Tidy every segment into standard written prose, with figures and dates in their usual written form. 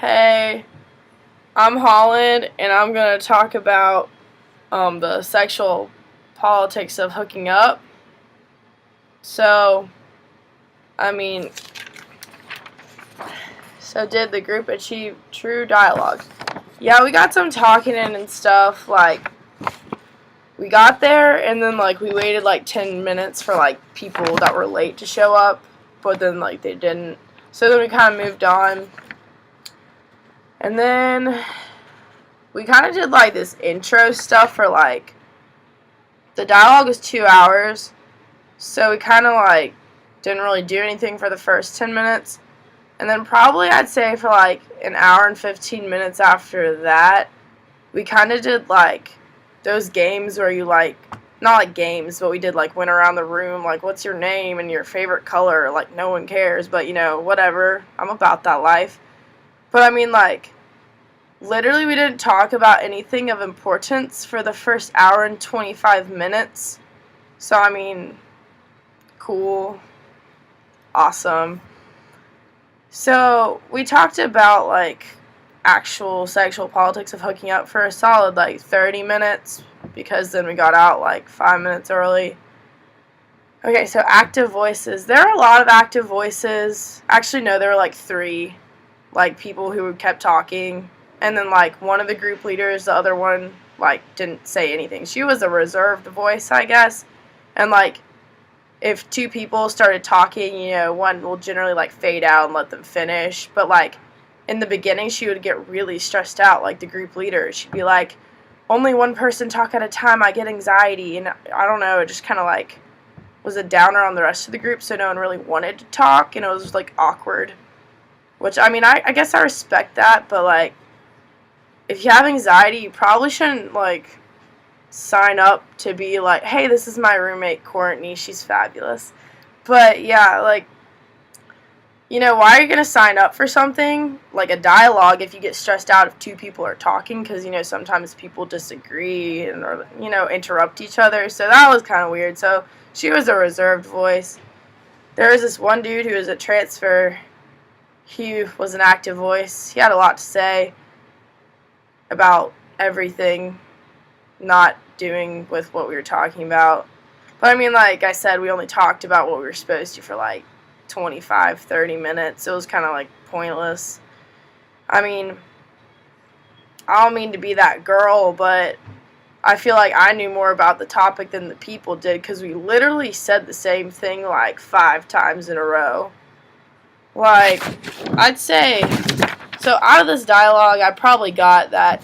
Hey, I'm Holland, and I'm going to talk about the sexual politics of hooking up. So, I mean, did the group achieve true dialogue? Yeah, we got some talking in and stuff. Like, we got there, and then, we waited, 10 minutes for, people that were late to show up, but then, they didn't. So then we kind of moved on. And then we kind of did, this intro stuff for, the dialogue was 2 hours, so we kind of, didn't really do anything for the first 10 minutes. And then probably, I'd say, for, an hour and 15 minutes after that, we kind of did, those games where you, not games, but we did, went around the room, what's your name and your favorite color? No one cares, but, whatever. I'm about that life. But, I mean, literally, we didn't talk about anything of importance for the first hour and 25 minutes. So, I mean, cool. Awesome. So, we talked about, actual sexual politics of hooking up for a solid, 30 minutes, because then we got out, 5 minutes early. Okay, so active voices. There are a lot of active voices. Actually, no, there were, 3, people who kept talking. And then, one of the group leaders, the other one, didn't say anything. She was a reserved voice, I guess. And, if 2 people started talking, one will generally, fade out and let them finish. But, in the beginning, she would get really stressed out, the group leader. She'd be like, only one person talk at a time, I get anxiety. And I don't know, it just kind of, was a downer on the rest of the group, so no one really wanted to talk. And it was, awkward. Which, I mean, I guess I respect that, but, if you have anxiety, you probably shouldn't, sign up to be hey, this is my roommate, Courtney, she's fabulous. But, yeah, why are you going to sign up for something, a dialogue, if you get stressed out if 2 people are talking? Because, sometimes people disagree and, or, interrupt each other. So that was kind of weird. So she was a reserved voice. There was this one dude who was a transfer. He was an active voice. He had a lot to say about everything not doing with what we were talking about. But I mean, like I said, we only talked about what we were supposed to for 25, 30 minutes. It was kind of pointless. I mean, I don't mean to be that girl, but I feel like I knew more about the topic than the people did, because we literally said the same thing 5 times in a row. I'd say, so out of this dialogue, I probably got that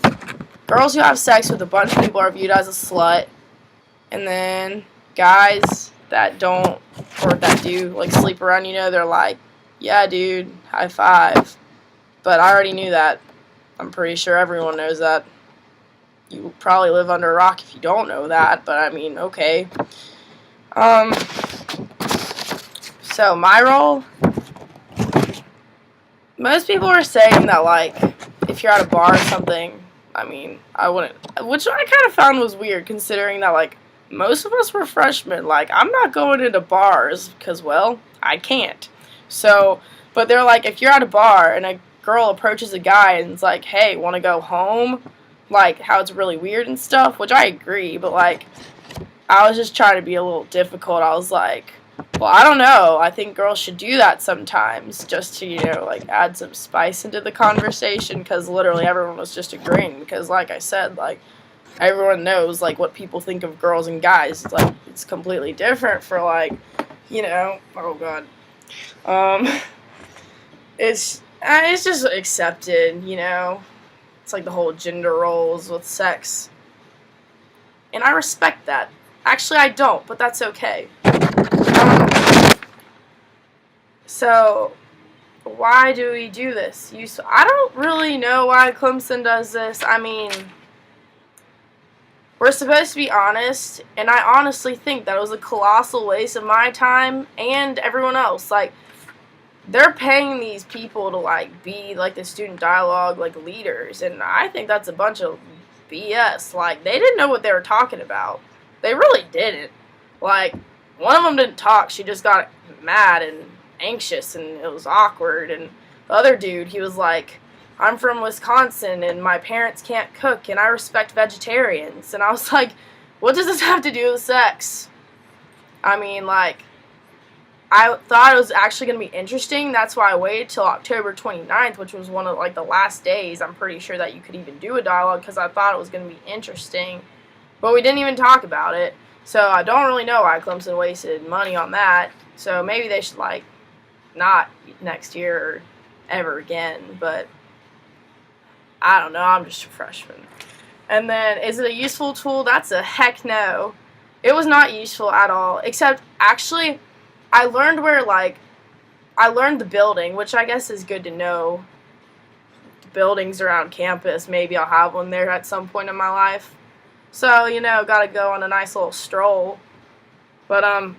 girls who have sex with a bunch of people are viewed as a slut, and then guys that don't, or that do, sleep around, they're yeah, dude, high five. But I already knew that. I'm pretty sure everyone knows that. You probably live under a rock if you don't know that, but I mean, okay. So my role, most people are saying that, if you're at a bar or something, I mean, I wouldn't, which I kind of found was weird, considering that, most of us were freshmen. I'm not going into bars, because, well, I can't. So, but they're if you're at a bar and a girl approaches a guy and is hey, want to go home? How it's really weird and stuff, which I agree, but, I was just trying to be a little difficult. I was well, I don't know. I think girls should do that sometimes, just to, add some spice into the conversation, because literally everyone was just agreeing, because, like I said, everyone knows, what people think of girls and guys. It's completely different for, oh, God. It's just accepted, It's the whole gender roles with sex. And I respect that. Actually, I don't, but that's okay. So, why do we do this? I don't really know why Clemson does this. I mean, we're supposed to be honest, and I honestly think that it was a colossal waste of my time and everyone else. They're paying these people to, be, the student dialogue, leaders, and I think that's a bunch of BS. They didn't know what they were talking about. They really didn't. One of them didn't talk. She just got mad and anxious, and it was awkward. And the other dude, he was I'm from Wisconsin and my parents can't cook and I respect vegetarians. And I was like, what does this have to do with sex? I mean, like, I thought it was actually going to be interesting. That's why I waited till October 29th, which was one of, like, the last days, I'm pretty sure, that you could even do a dialogue, because I thought it was going to be interesting. But we didn't even talk about it. So I don't really know why Clemson wasted money on that. So maybe they should, like, not next year or ever again. But I don't know. I'm just a freshman. And then, is it a useful tool? That's a heck no. It was not useful at all. Except, actually, I learned I learned the building, which I guess is good to know. Buildings around campus. Maybe I'll have one there at some point in my life. So, gotta go on a nice little stroll. But,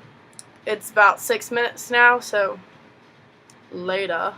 it's about 6 minutes now, so later.